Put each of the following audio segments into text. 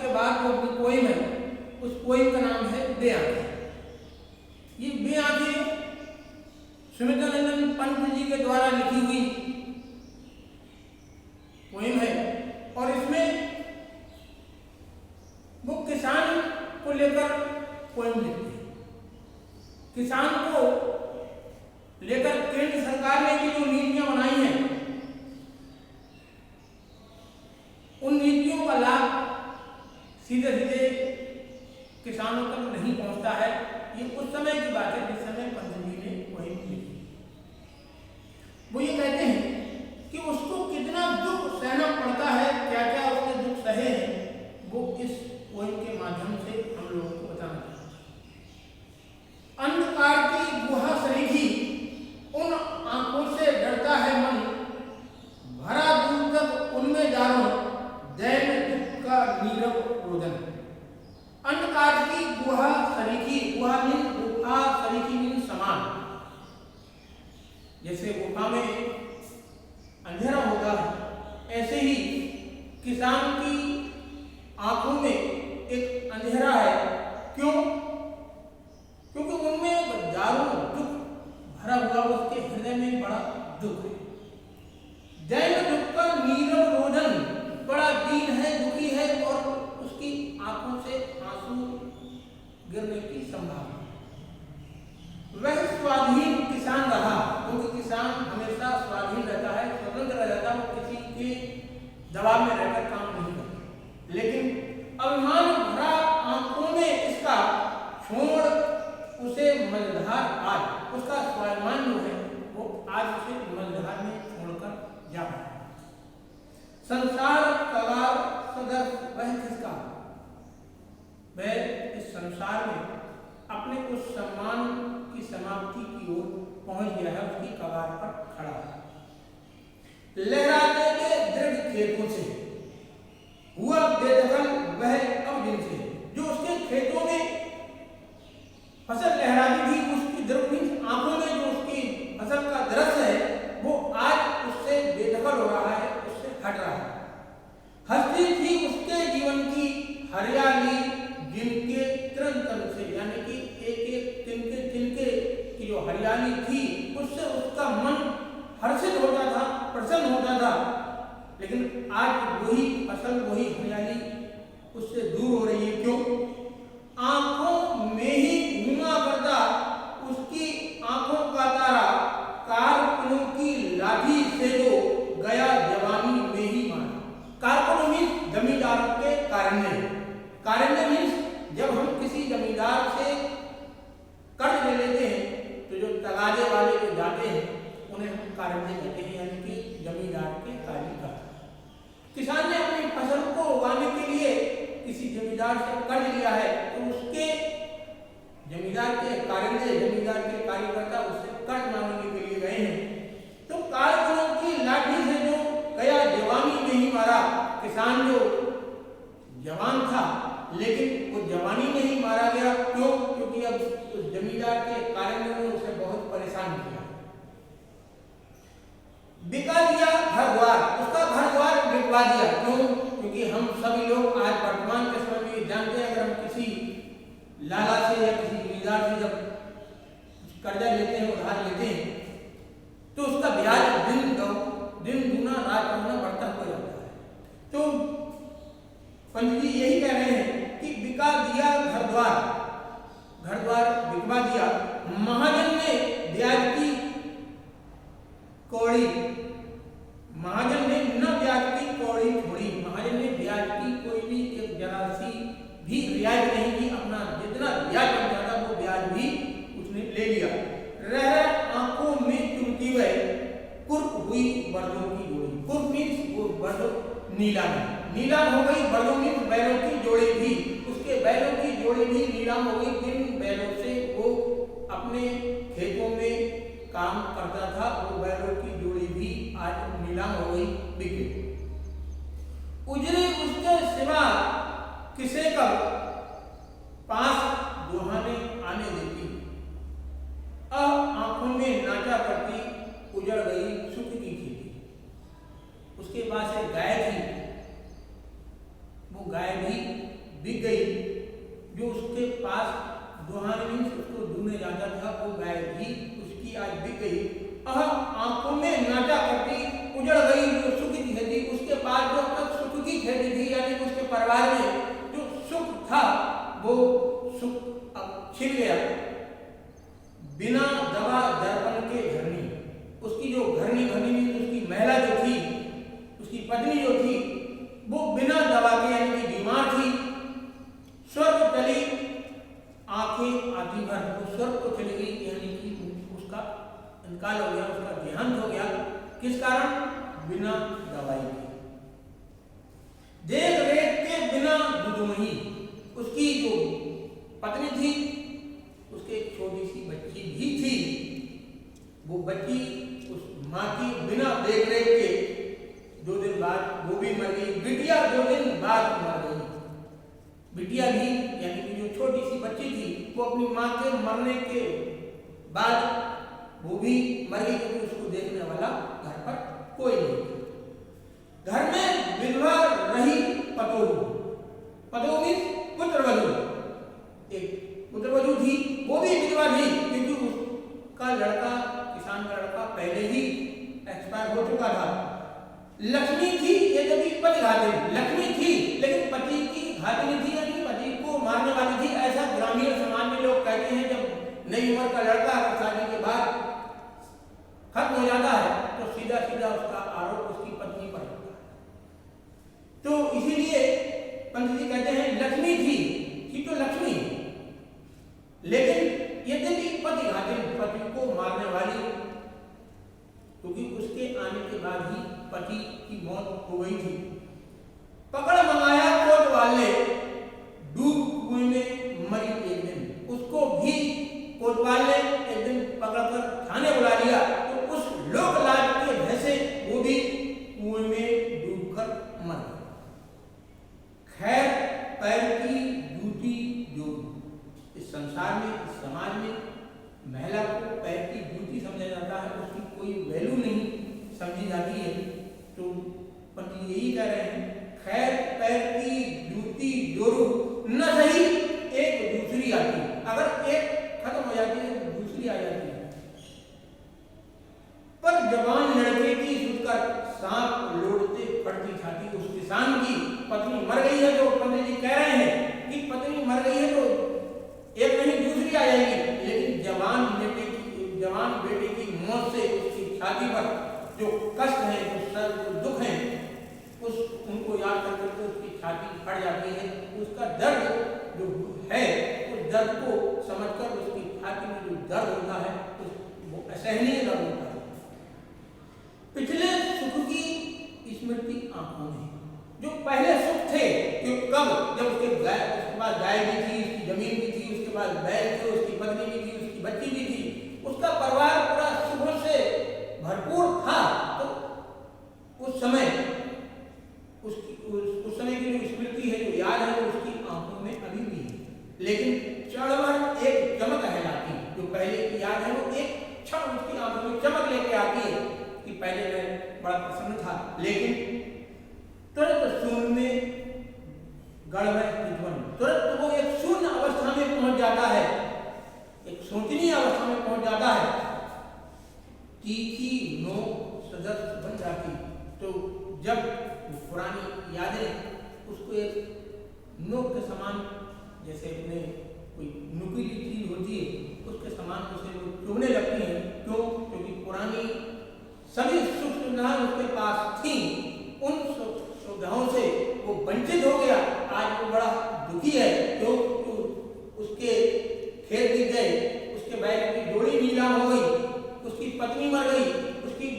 के बाद जो अपनी पोइम है उस पोइम का नाम है बे आंखें। ये बे आंखें सुमित्रानंदन पंत जी के द्वारा लिखी हुई पोइम है और इसमें वो किसान को लेकर पोइम लिखते हैं। किसान को लेकर केंद्र सरकार ने की जो नीतियां बनाई हैं उन नीतियों का लाभ सीधे सीधे किसानों तक नहीं पहुंचता है। ये उस समय की बात है जिस समय पंत जी ने पोइम लिखी। वो ये कहते हैं कि उसको कितना दुख सहना पड़ता है, क्या क्या उसने दुख सहे हैं, वो इस पोइम के माध्यम से हम लोगों को बताना चाहते हैं। अंधकार की गुहा सरीखी उन आंखों से डरता है मन, भरा दूर तक उनमें जानो दैन दुख का नीरव रोदन। अंधकार की गुहा सरीखी, गुहा मीन गुफा, सरीखी मीन समान। जैसे गुफा में अंधेरा होता है ऐसे ही किसान की आंखों में एक अंधेरा है। क्यों? क्योंकि उनमें एक दारुण दुख भरा हुआ, उसके हृदय में बड़ा दुख है। दैन दुख का नीरव रोदन, बड़ा दीन है, दुखी है और उसकी आंखों से आंसू गिरने की संभावना। वह स्वाधीन किसान रहा, क्योंकि किसान हमेशा स्वाधीन रहता है, स्वतंत्र रहता है, वो किसी के दबाव में रहकर काम नहीं करता। लेकिन अभिमान भरा आंखों में इसका छोड़ उसे मझधार आज, उसका स्वाभिमान जो है वो आज उसे मझधार में छोड़कर जा रहा है। संसार कगार सदर वह किसका, वह इस संसार में अपने उस सम्मान की समाप्ति की ओर पहुंच गया है, उसकी कगार पर खड़ा है। लहराते हुए दृढ़ खेतों से हुआ बेदखल वह अब दिन से, जो उसके खेतों में फसल लहराती थी, उसकी दृढ़ आंखों में जो उसकी फसल का दृश्य है वो आज उससे बेदखल हो रहा है, उससे हट रहा है। हंसती थी उसके जीवन की हरियाली जिनके तन तन से, यानी कि एक एक तिनके तिनके की जो हरियाली थी उससे उसका मन हर्षित होता था, प्रसन्न होता था। लेकिन आज वही फसल, वही हरियाली उससे दूर हो रही है। क्यों? आंखों में ही घूमा करता उसकी आंखों का तारा, कारकुनों की लाठी से जो गया जवानी में ही मारा। कारकुन मीन्स जमींदारों के कारण्य। कारण्य मीन्स जब हम किसी जमींदार से कर्ज ले लेते हैं तो जो तगादे वाले जो जाते हैं उन्हें हम कारण्य कहते हैं, यानी कि जमींदार के कार्यकर। किसान ने अपनी फसल को उगाने के लिए किसी जमींदार से कर्ज लिया है तो उसके जमींदार के कारण्य, जमींदार के कार्यकर्ता उससे कर्ज मांगने के लिए गए हैं। तो कारकुनों की लाठी से जो गया जवानी में ही मारा। किसान जो जवान था लेकिन वो जवानी में ही मारा गया। क्यों? क्योंकि अब उस जमींदार के कारण्य ने उसे बहुत परेशान किया। बिका दिया घर द्वार, उसका घर द्वार बिकवा दिया। क्यों? क्योंकि हम सभी लोग आज वर्तमान के समय में जानते हैं, अगर हम किसी लाला से या किसी जमींदार से जब कर्जा लेते हैं, उधार लेते हैं, तो उसका ब्याज दिन गुना रात गुना बढ़ता हुआ जाता है। तो पंत जी यही कह रहे हैं कि बिका दिया घर द्वार बिकवा दिया। महाजन ने ब्याज की कौड़ी, महाजन ने न ब्याज की कौड़ी छोड़ी। महाजन ने ब्याज की कोई भी एक जरा सी भी रियायत नहीं की, अपना जितना ब्याज बन जाता वो ब्याज भी उसने ले लिया। रह आंखों में चुनती हुए कुर्क हुई बर्दों की जोड़ी। कुर्क मीन्स वो बर्दों नीलाम हो गई। बर्दों मीन्स बैलों की जोड़ी भी, उसके बैलों की जोड़ी भी नीलाम हो गई। जिन बैलों से वो अपने खेतों में काम करता था वो बैलों की जोड़ी भी आज नीलाम हो गई, बिके। उजरे उसके सिवा किसे का पास दुहाने आने देती। अब आंखों में नाचा करती उजड़ गई सुख की खेती। उसके पास एक गाय थी, वो गाय भी बिक गई। जो उसके पास दुहानी उसको ढूंढने जाता था वो गाय भी उसकी आज बिक गई। आंखों में नाटा करती उजड़ गई जो सुख की खेती। उसके पास जो तक सुख की खेती थी, यानी उसके परिवार में जो सुख था वो सुख अब छिन गया। बिना दवा दर्पण के घरनी, उसकी जो घरनी उसकी महिला जो थी, उसकी पत्नी जो थी, वो बिना दवा के यानी कि बीमार थी। स्वर्ग चली आंखें आधी भर, वो स्वर्ग को चली गई, यानी कि उसका इंतकाल हो गया, उसका देहांत हो गया। किस कारण? बिना दवाई के, देख रेख के बिना दुधुमही। उसकी जो पत्नी थी उसके एक छोटी सी बच्ची भी थी, वो बच्ची उस माँ की बिना देख रेख के 2 दिन बाद वो भी मर गई। बिटिया 2 दिन बाद मर गई। बिटिया भी यानी कि जो छोटी सी बच्ची थी वो अपनी माँ के मरने के बाद वो भी मर गई, क्योंकि उसको देखने वाला घर पर कोई नहीं। घर में विधवा रही पतोहू। पतोहू मीन्स पुत्रवधू। एक पुत्रवधू थी, वो भी विधवा थी, क्योंकि उसका लड़का, किसान का लड़का पहले ही एक्सपायर हो चुका था। लक्ष्मी थी, यद्यपि पति घातिनी लक्ष्मी थी, लेकिन पति की घातिनी थी, यानी पति को मारने वाली थी। ऐसा ग्रामीण समाज में लोग कहते हैं। जब नई उम्र का लड़का अगर शादी के बाद खत्म हो जाता है तो सीधा सीधा उसका आरोप उसकी पत्नी पर होता है। तो इसीलिए पंडित जी कहते हैं लक्ष्मी थी तो लक्ष्मी, लेकिन यद्यपि पति घातिनी, पति को मारने वाली, क्योंकि उसके आने के बाद ही पति की मौत हो गई थी। पकड़ मंगाया कोतवाल ने, डूब कुएं में मरी एक दिन। उसको भी कोतवाल ने एक दिन पकड़कर थाने बुला लिया, तो उस लोक लाज के भय से वो भी कुएं में डूबकर मर गया। खैर पैर की जूती जो इस संसार में, इस समाज में महिला को पैर की जूती समझा जाता है, उसकी कोई वैल्यू नहीं समझी जाती है। तो पंडित यही कह रहे हैं, खैर पैर की जूती जोरू न सही एक दूसरी आती। अगर एक खत्म हो जाती है तो दूसरी आ जाती है। पर जवान लड़के की सुनकर सांप लोड़ते फटती छाती। उस किसान की पत्नी मर गई है, तो पंडित जी कह रहे हैं कि पत्नी मर गई है तो एक नहीं दूसरी आ जाएगी, लेकिन जवान बेटे की मौत से उसकी छाती पर जो कष्ट है, जो सर, जो दुख है, उनको याद करके तो उसकी छाती फट जाती है। उसका दर्द जो है, उस दर्द को समझकर उसकी छाती में जो दर्द होता है वो असहनीय दर्द होता है। पिछले सुख की स्मृति आंखों में, जो पहले सुख थे, जो कब, जब उसके पास गाय भी थी, उसकी जमीन भी थी, उसके पास बैल थे, उसकी पत्नी भी थी, उसकी बच्ची भी थी, उसका परिवार पूरा सुख से भरपूर था। तो उस समय की जो स्मृति है, जो याद है, उसकी आंखों में अभी भी है। लेकिन क्षण भर एक चमक कहलाती, जो पहले की याद है वो एक क्षण उसकी आंखों में चमक लेके आती है कि पहले मैं बड़ा प्रसन्न था, लेकिन तुरंत शून्य में गढ़ में तुरंत वो एक शून्य अवस्था में पहुंच जाता है, एक शोचनीय अवस्था में पहुंच जाता है। तीखी नोक सदस्य बन जाती। तो जब वो पुरानी यादें उसको एक नोक के समान, जैसे अपने कोई नुकीली चीज होती है उसके समान उसे वो चुभने लगती है। क्यों? क्योंकि पुरानी सभी सुख सुविधाएं उसके पास थी, उन सुविधाओं से वो वंचित हो गया। आज वो बड़ा दुखी है। तो उसके खेत दिख गए, उसके बैल की जोड़ी नीलाम हो गई, उसकी पत्नी मर गई, उसकी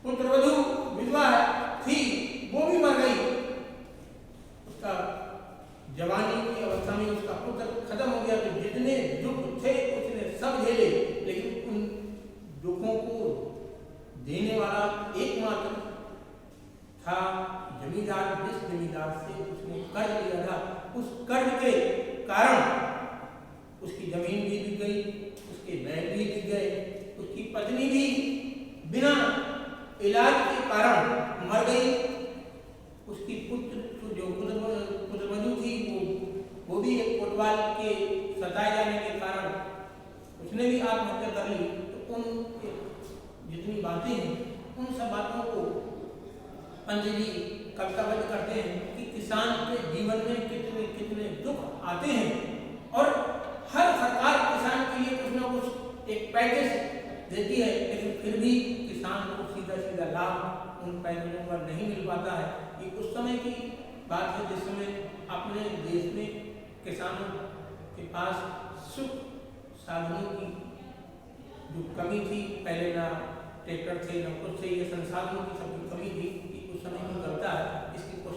पुत्रवधू विधवा थी वो भी मर गई, उसका जवानी की अवस्था में उसका पुत्र खत्म हो गया। तो जितने दुख थे उसने सब झेले, लेकिन उन दुखों को देने वाला एकमात्र था जमींदार। जिस जमींदार से उसने कर्ज लिया था, उस कर्ज के कारण उसकी जमीन भी बिक गई, उसके बैल भी बिक गए, उसकी पत्नी भी बिना इलाज के कारण मर गई, उसकी पुत्र जो फुटबॉल के सताए जाने के कारण उसने भी आत्महत्या कर ली, तो उन जितनी बातें हैं उन सब बातों को पंत जी कविताबद्ध करते हैं कि किसान के जीवन में कितने कितने दुख आते हैं और हर सरकार किसान के लिए कुछ ना कुछ एक पैकेज देती है, लेकिन फिर भी किसान को सीधा सीधा लाभ उन पैकेजों पर नहीं मिल पाता है। ये उस समय की बात है जिस समय अपने देश में किसानों के पास सुख साधनों की जो कमी थी, पहले ना ट्रैक्टर थे, ना कुछ थे, ये संसाधनों की सबकी कमी थी। उस समय की कविता है, इसकी कुछ